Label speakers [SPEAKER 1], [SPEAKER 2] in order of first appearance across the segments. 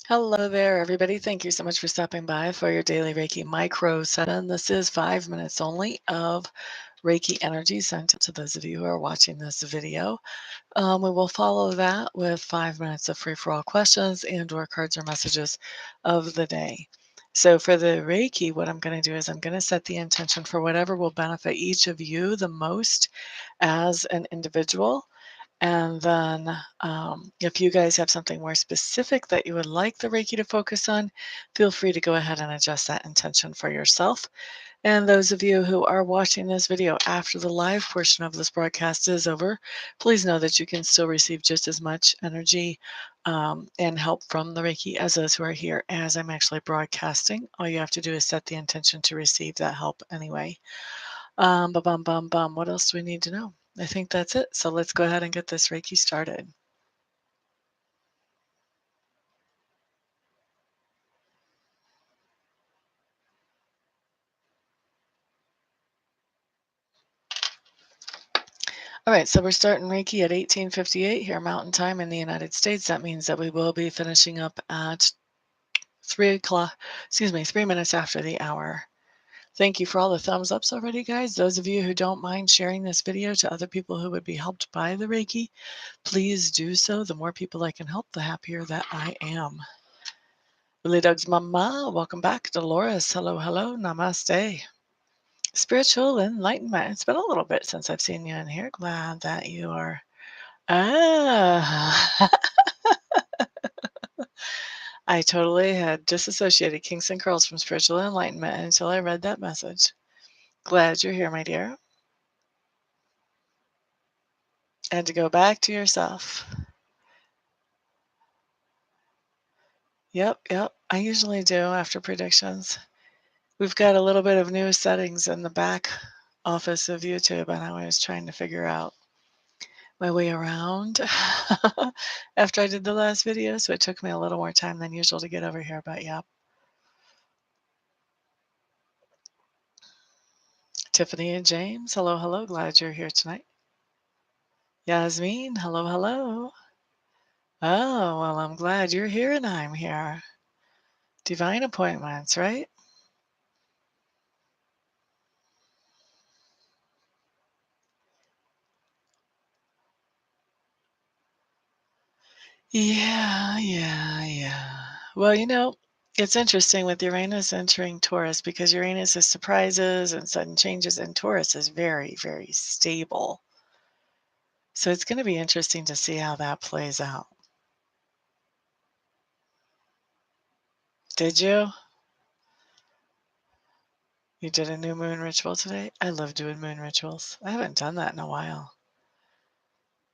[SPEAKER 1] Hello there, everybody. Thank you so much for stopping by for your daily Reiki micro session. This is 5 minutes only of Reiki energy sent to those of you who are watching this video. We will follow that with 5 minutes of free-for-all questions and/or cards or messages of the day. So for the Reiki, what I'm going to do is I'm going to set the intention for whatever will benefit each of you the most as an individual. And then, if you guys have something more specific that you would like the Reiki to focus on, feel free to go ahead and adjust that intention for yourself. And those of you who are watching this video after the live portion of this broadcast is over, please know that you can still receive just as much energy and help from the Reiki as those who are here as I'm actually broadcasting. All you have to do is set the intention to receive that help anyway. Bum, bum, bum. What else do we need to know? I think that's it. So let's go ahead and get this Reiki started. All right, so we're starting Reiki at 18:58 here Mountain Time in the United States. That means that we will be finishing up at 3 o'clock, 3 minutes after the hour. Thank you for all the thumbs ups already, guys. Those of you who don't mind sharing this video to other people who would be helped by the Reiki, please do so. The more people I can help, the happier that I am. Willie Doug's Mama, welcome back. Dolores, hello, hello, namaste. Spiritual enlightenment. It's been a little bit since I've seen you in here. Glad that you are. Ah, I totally had disassociated kinks and curls from spiritual enlightenment until I read that message. Glad you're here, my dear. And to go back to yourself. Yep, yep. I usually do after predictions. We've got a little bit of new settings in the back office of YouTube, and I was trying to figure out my way around after I did the last video, so it took me a little more time than usual to get over here, but yeah. Tiffany and James, hello, hello. Glad you're here tonight. Yasmin, hello, hello. Oh, well, I'm glad you're here and I'm here. Divine appointments, right? Yeah, yeah, yeah. Well, it's interesting with Uranus entering Taurus because Uranus is surprises and sudden changes, and Taurus is very, very stable. So it's going to be interesting to see how that plays out. Did you? You did a new moon ritual today? I love doing moon rituals. I haven't done that in a while.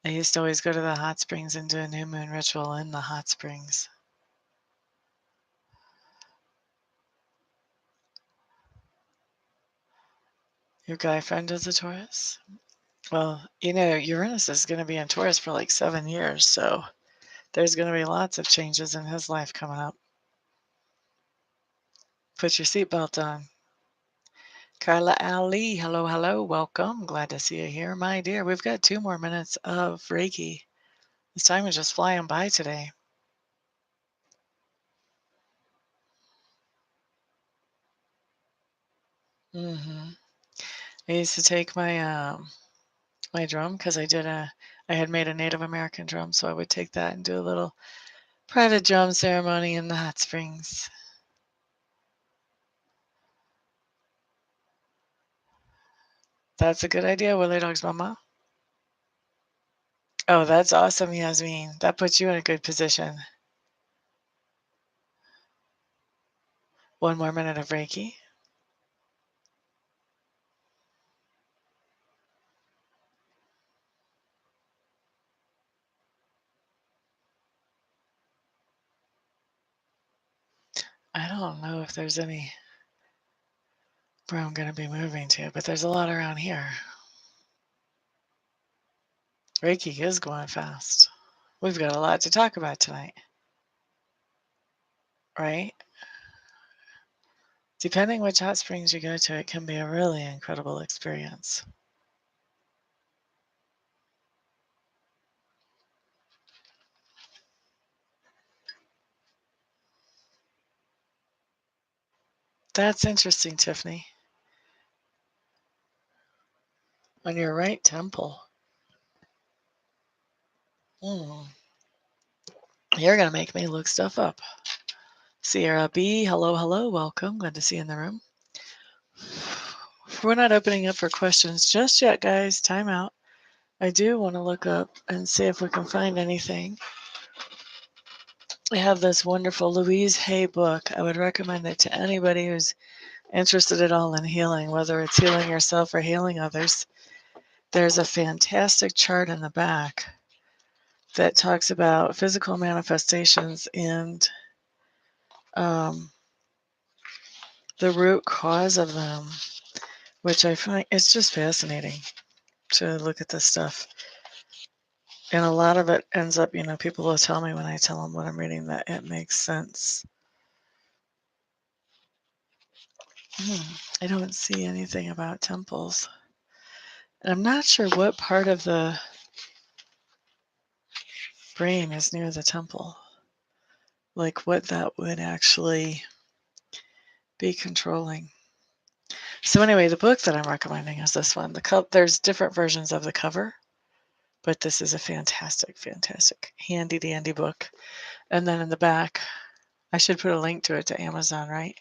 [SPEAKER 1] I used to always go to the hot springs and do a new moon ritual in the hot springs. Your guy friend is a Taurus? Well, Uranus is going to be in Taurus for like 7 years, so there's going to be lots of changes in his life coming up. Put your seatbelt on. Carla Ali, hello, hello, welcome. Glad to see you here, my dear. We've got 2 more minutes of Reiki. This time is just flying by today. hmm I used to take my drum because I had made a Native American drum, so I would take that and do a little private drum ceremony in the hot springs. That's a good idea, Willie Dog's mama. Oh, that's awesome, Yasmin. That puts you in a good position. 1 more minute of Reiki. I don't know if there's any where I'm going to be moving to, but there's a lot around here. Reiki is going fast. We've got a lot to talk about tonight, right? Depending which hot springs you go to, it can be a really incredible experience. That's interesting, Tiffany. On your right temple. Hmm. You're going to make me look stuff up. Sierra B, hello, hello, welcome. Glad to see you in the room. We're not opening up for questions just yet, guys. Time out. I do want to look up and see if we can find anything. I have this wonderful Louise Hay book. I would recommend it to anybody who's interested at all in healing, whether it's healing yourself or healing others. There's a fantastic chart in the back that talks about physical manifestations and the root cause of them, which I find it's just fascinating to look at this stuff. And a lot of it ends up, people will tell me when I tell them what I'm reading that it makes sense. I don't see anything about temples. And I'm not sure what part of the brain is near the temple. Like what that would actually be controlling. So anyway, the book that I'm recommending is this one. There's different versions of the cover, but this is a fantastic, fantastic, handy dandy book. And then in the back, I should put a link to it to Amazon, right?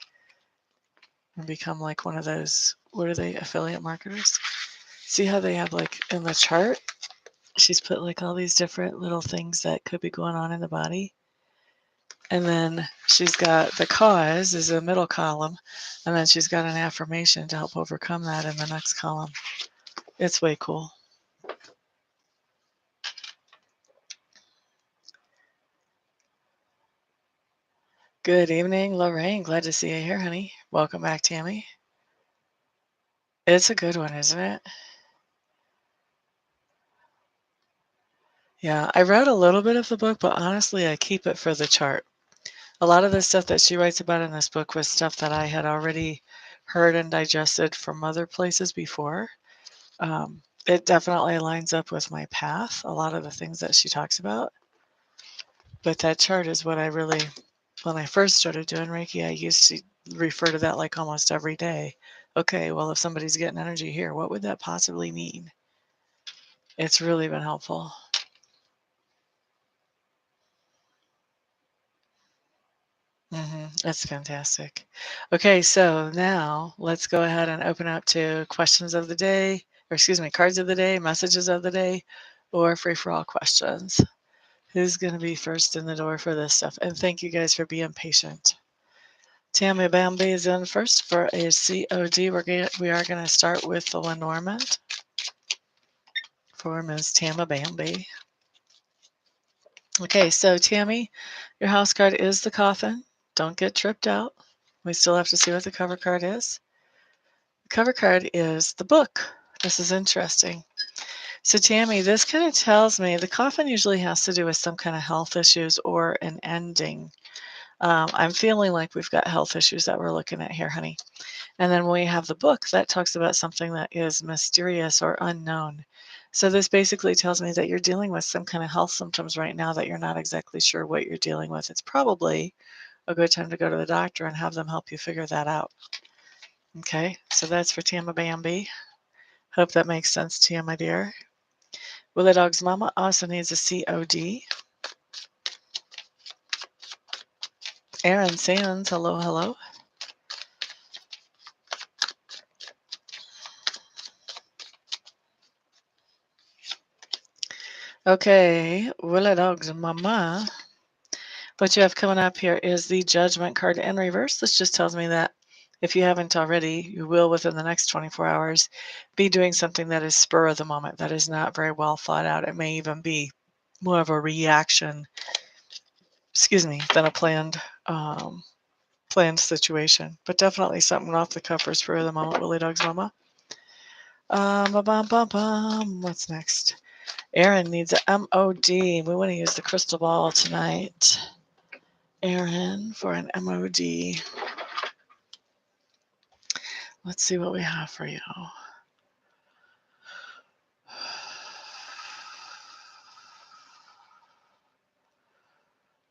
[SPEAKER 1] And become like one of those, what are they, affiliate marketers? See how they have like in the chart, she's put like all these different little things that could be going on in the body. And then she's got the cause is a middle column. And then she's got an affirmation to help overcome that in the next column. It's way cool. Good evening, Lorraine. Glad to see you here, honey. Welcome back, Tammy. It's a good one, isn't it? Yeah, I read a little bit of the book, but honestly, I keep it for the chart. A lot of the stuff that she writes about in this book was stuff that I had already heard and digested from other places before. It definitely lines up with my path, a lot of the things that she talks about. But that chart is what I really, when I first started doing Reiki, I used to refer to that like almost every day. Okay, well, if somebody's getting energy here, what would that possibly mean? It's really been helpful. That's fantastic. Okay, so now let's go ahead and open up to questions of the day, or excuse me, cards of the day, messages of the day, or free for all questions. Who's going to be first in the door for this stuff? And thank you guys for being patient. Tammy Bambi is in first for a COD. We are going to start with the Lenormand for Ms. Tammy Bambi. Okay, so Tammy, your house card is the coffin. Don't get tripped out. We still have to see what the cover card is. The cover card is the book. This is interesting. So Tammy, this kind of tells me the coffin usually has to do with some kind of health issues or an ending. I'm feeling like we've got health issues that we're looking at here, honey. And then when we have the book, that talks about something that is mysterious or unknown. So this basically tells me that you're dealing with some kind of health symptoms right now that you're not exactly sure what you're dealing with. It's probably a good time to go to the doctor and have them help you figure that out. Okay, so that's for Tamma Bambi. Hope that makes sense to you, my dear. Willie Dog's mama also needs a COD. Aaron Sands, hello, hello. Okay, Willie Dog's mama. What you have coming up here is the Judgment card in reverse. This just tells me that if you haven't already, you will within the next 24 hours be doing something that is spur of the moment, that is not very well thought out. It may even be more of a reaction, than a planned situation. But definitely something off the cuff for spur of the moment, Willie Dog's mama. What's next? Aaron needs a MOD. We want to use the crystal ball tonight. Aaron for an MOD. Let's see what we have for you.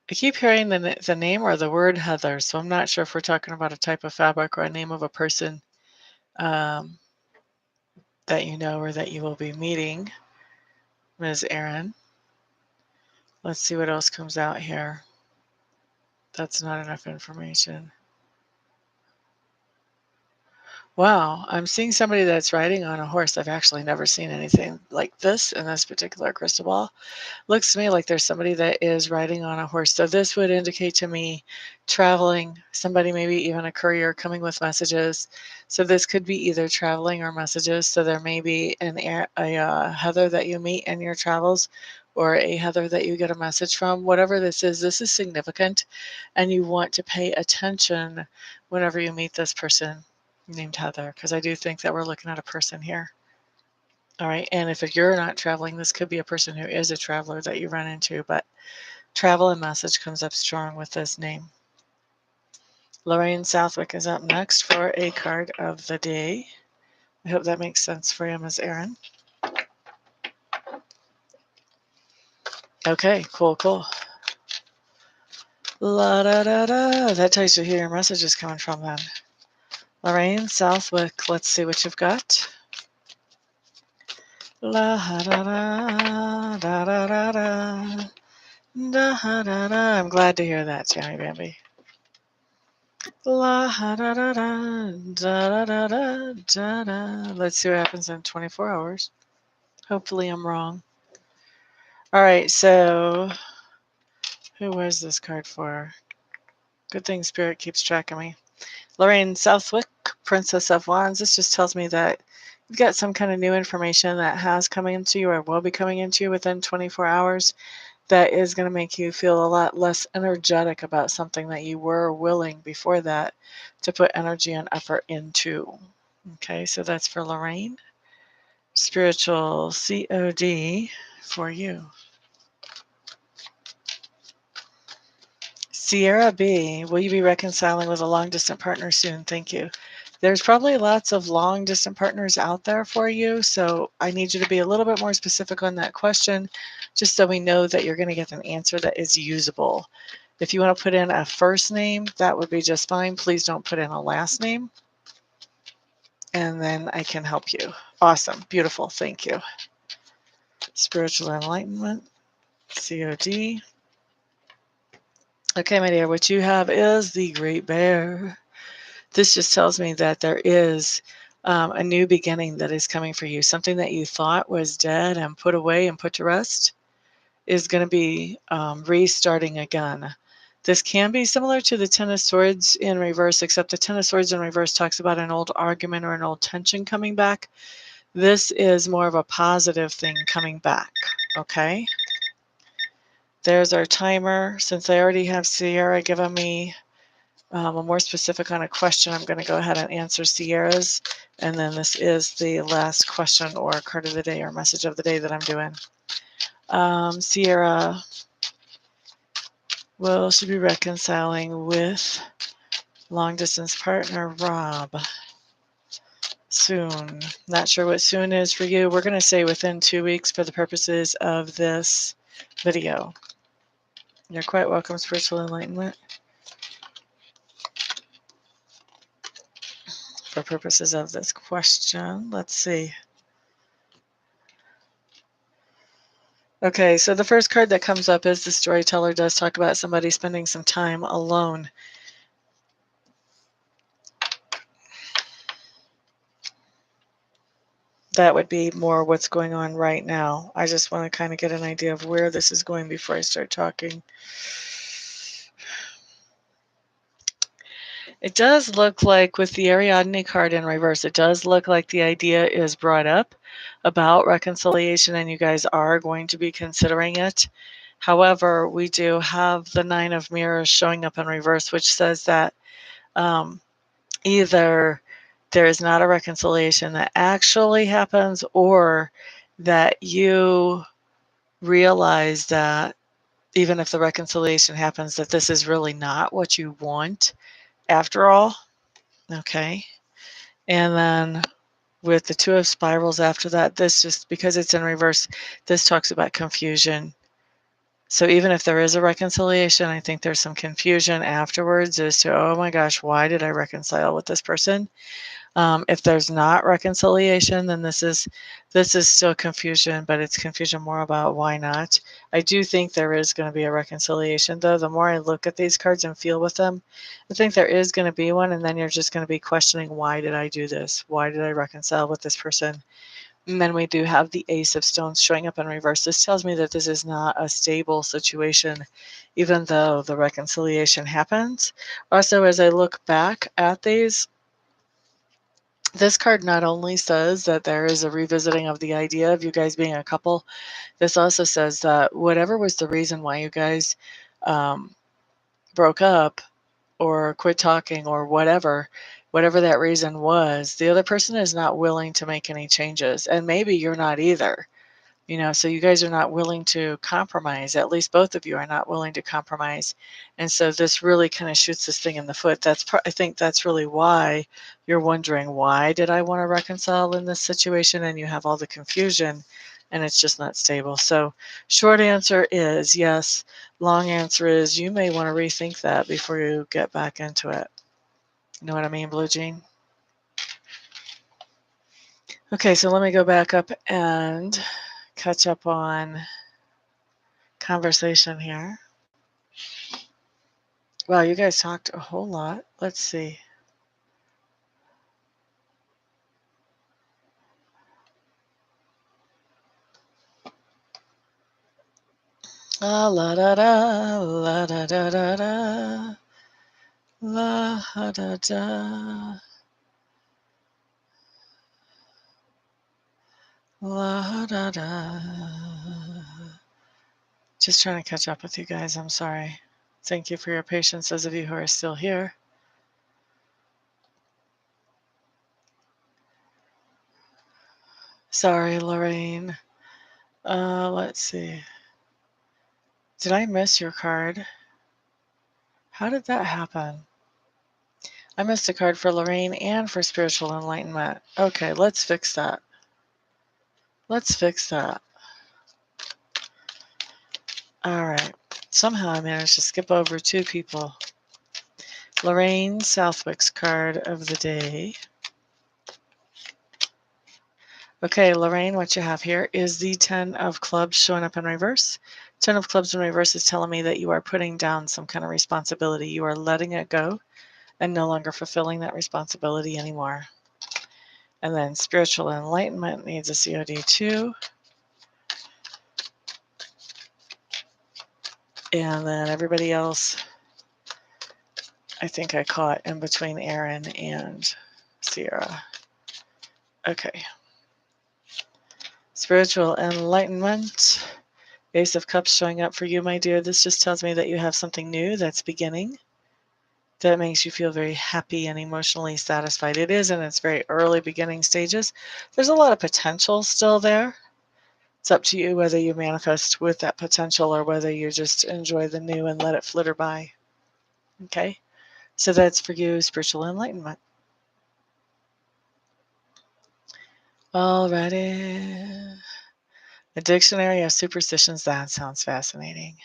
[SPEAKER 1] I keep hearing the name or the word Heather, so I'm not sure if we're talking about a type of fabric or a name of a person um, that you know or that you will be meeting, Ms. Erin. Let's see what else comes out here. That's not enough information. Wow, I'm seeing somebody that's riding on a horse. I've actually never seen anything like this in this particular crystal ball. Looks to me like there's somebody that is riding on a horse. So this would indicate to me traveling, somebody maybe even a courier coming with messages. So this could be either traveling or messages. So there may be a Heather that you meet in your travels or a Heather that you get a message from. Whatever this is significant and you want to pay attention whenever you meet this person named Heather, because I do think that we're looking at a person here. All right, and if you're not traveling, this could be a person who is a traveler that you run into, but travel and message comes up strong with this name. Lorraine Southwick is up next for a card of the day. I hope that makes sense for you, Ms. Erin. Okay, cool. La da da da. That tells you who your message is coming from then. Lorraine Southwick, let's see what you've got. La da da da da da da. Da, da, da. I'm glad to hear that, Jammy Bambi. La, da, da, da, da, da, da, da, da. Let's see what happens in 24 hours. Hopefully I'm wrong. All right, so who was this card for? Good thing Spirit keeps track of me. Lorraine Southwick, Princess of Wands. This just tells me that you've got some kind of new information that has coming into you or will be coming into you within 24 hours. That is going to make you feel a lot less energetic about something that you were willing before that to put energy and effort into. Okay, so that's for Lorraine. Spiritual COD for you. Sierra B, will you be reconciling with a long-distance partner soon? Thank you. There's probably lots of long-distance partners out there for you, so I need you to be a little bit more specific on that question, just so we know that you're going to get an answer that is usable. If you want to put in a first name, that would be just fine. Please don't put in a last name, and then I can help you. Awesome. Beautiful. Thank you. Spiritual enlightenment, COD. Okay, my dear, what you have is the Great Bear. This just tells me that there is a new beginning that is coming for you. Something that you thought was dead and put away and put to rest is going to be restarting again. This can be similar to the Ten of Swords in reverse, except the Ten of Swords in reverse talks about an old argument or an old tension coming back. This is more of a positive thing coming back, okay? There's our timer. Since I already have Sierra giving me a more specific on a question, I'm going to go ahead and answer Sierra's. And then this is the last question or card of the day or message of the day that I'm doing. Sierra, will she be reconciling with long-distance partner Rob soon? Not sure what soon is for you. We're going to say within 2 weeks for the purposes of this video. You're quite welcome, Spiritual Enlightenment. For purposes of this question, let's see. Okay, so the first card that comes up is the storyteller does talk about somebody spending some time alone. That would be more what's going on right now. I just want to kind of get an idea of where this is going before I start talking. It does look like with the Ariadne card in reverse, it does look like the idea is brought up about reconciliation and you guys are going to be considering it. However, we do have the Nine of Mirrors showing up in reverse, which says that either there is not a reconciliation that actually happens or that you realize that even if the reconciliation happens, that this is really not what you want after all. Okay. And then with the Two of Spirals after that, this just because it's in reverse, this talks about confusion So even if there is a reconciliation, I think there's some confusion afterwards as to, oh my gosh, why did I reconcile with this person? If there's not reconciliation, then this is still confusion, but it's confusion more about why not. I do think there is going to be a reconciliation, though. The more I look at these cards and feel with them, I think there is going to be one, and then you're just going to be questioning, why did I do this? Why did I reconcile with this person? And then we do have the Ace of Stones showing up in reverse. This tells me that this is not a stable situation, even though the reconciliation happens. Also, as I look back at these, this card not only says that there is a revisiting of the idea of you guys being a couple, this also says that whatever was the reason why you guys um, broke up or quit talking or whatever that reason was, the other person is not willing to make any changes. And maybe you're not either. So you guys are not willing to compromise. At least both of you are not willing to compromise. And so this really kind of shoots this thing in the foot. I think that's really why you're wondering, why did I want to reconcile in this situation? And you have all the confusion and it's just not stable. So short answer is yes. Long answer is you may want to rethink that before you get back into it. You know what I mean, Blue Jean? Okay, so let me go back up and catch up on conversation here. Wow, you guys talked a whole lot. Let's see. La da da, la da da da da, la da da, la da da. Just trying to catch up with you guys. I'm sorry. Thank you for your patience, those of you who are still here. Sorry, Lorraine. Let's see. Did I miss your card? How did that happen? I missed a card for Lorraine and for spiritual enlightenment. Okay, let's fix that. Let's fix that. All right. Somehow I managed to skip over two people. Lorraine Southwick's card of the day. Okay, Lorraine, what you have here is the 10 of clubs showing up in reverse. 10 of clubs in reverse is telling me that you are putting down some kind of responsibility. You are letting it go and no longer fulfilling that responsibility anymore. And then spiritual enlightenment needs a COD too. And then everybody else, I think I caught in between Aaron and Sierra. Okay. Spiritual enlightenment. Ace of Cups showing up for you, my dear. This just tells me that you have something new that's beginning that makes you feel very happy and emotionally satisfied. It is in its very early beginning stages. There's a lot of potential still there. It's up to you whether you manifest with that potential or whether you just enjoy the new and let it flitter by. Okay? So that's for you, spiritual enlightenment. Alrighty. A dictionary of superstitions. That sounds fascinating.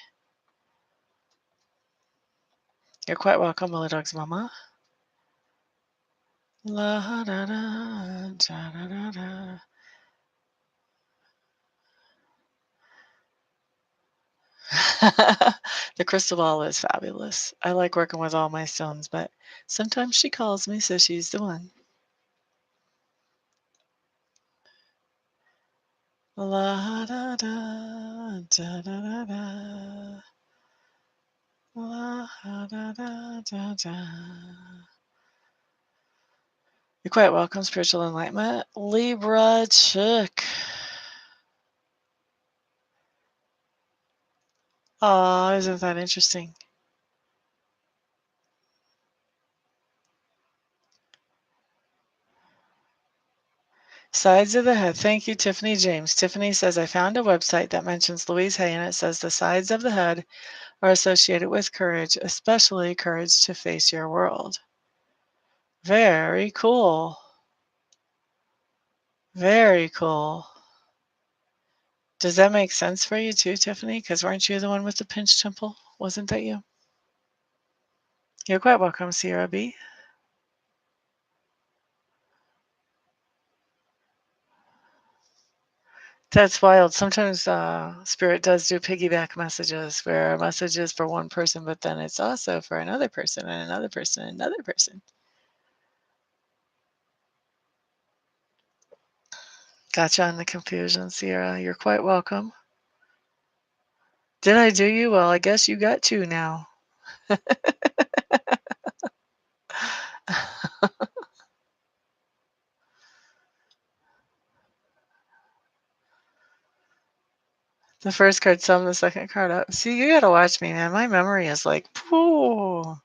[SPEAKER 1] You're quite welcome, Willow Dog's mama. La da da da da da. The crystal ball is fabulous. I like working with all my stones, but sometimes she calls me, so she's the one. La da da da da da. La da da da da. You're quite welcome, spiritual enlightenment. Libra chick. Aw, isn't that interesting? Sides of the head. Thank you, Tiffany James. Tiffany says, I found a website that mentions Louise Hay, and it says the sides of the head are associated with courage, especially courage to face your world. Very cool. Very cool. Does that make sense for you too, Tiffany? Because weren't you the one with the pinched temple? Wasn't that you? You're quite welcome, Sierra B. That's wild. Sometimes Spirit does do piggyback messages where a message is for one person, but then it's also for another person and another person and another person. Gotcha on the confusion, Sierra. You're quite welcome. Did I do you? Well, I guess you got two now. The first card summed the second card up. See, you gotta watch me, man. My memory is like, pooh,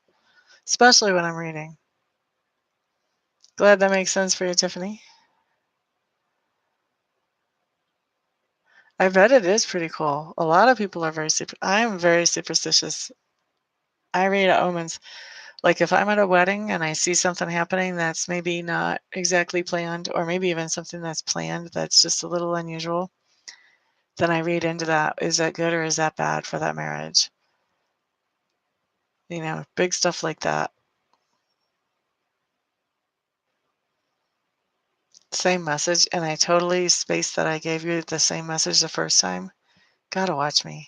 [SPEAKER 1] especially when I'm reading. Glad that makes sense for you, Tiffany. I bet it is pretty cool. A lot of people are I'm very superstitious. I read omens. Like if I'm at a wedding and I see something happening that's maybe not exactly planned, or maybe even something that's planned that's just a little unusual, then I read into that. Is that good or is that bad for that marriage? You know, big stuff like that. Same message, and I totally spaced that I gave you the same message the first time. Gotta watch me.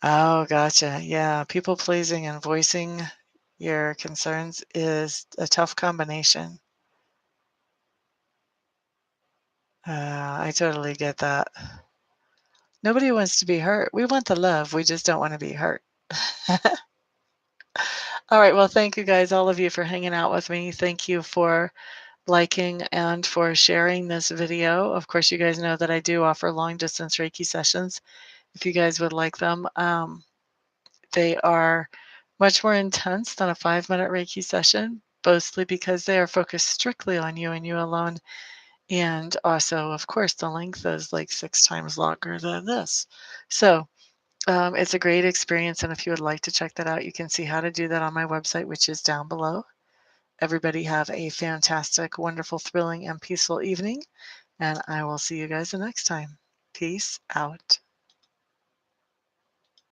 [SPEAKER 1] Oh, gotcha. Yeah, people pleasing and voicing your concerns is a tough combination. I totally get that. Nobody wants to be hurt. We want the love. We just don't want to be hurt. All right. Well, thank you guys, all of you, for hanging out with me. Thank you for liking and for sharing this video. Of course, you guys know that I do offer long distance Reiki sessions if you guys would like them. They are much more intense than a 5-minute Reiki session, mostly because they are focused strictly on you and you alone. And also, of course, the length is like 6 times longer than this. So it's a great experience. And if you would like to check that out, you can see how to do that on my website, which is down below. Everybody have a fantastic, wonderful, thrilling, and peaceful evening. And I will see you guys the next time. Peace out.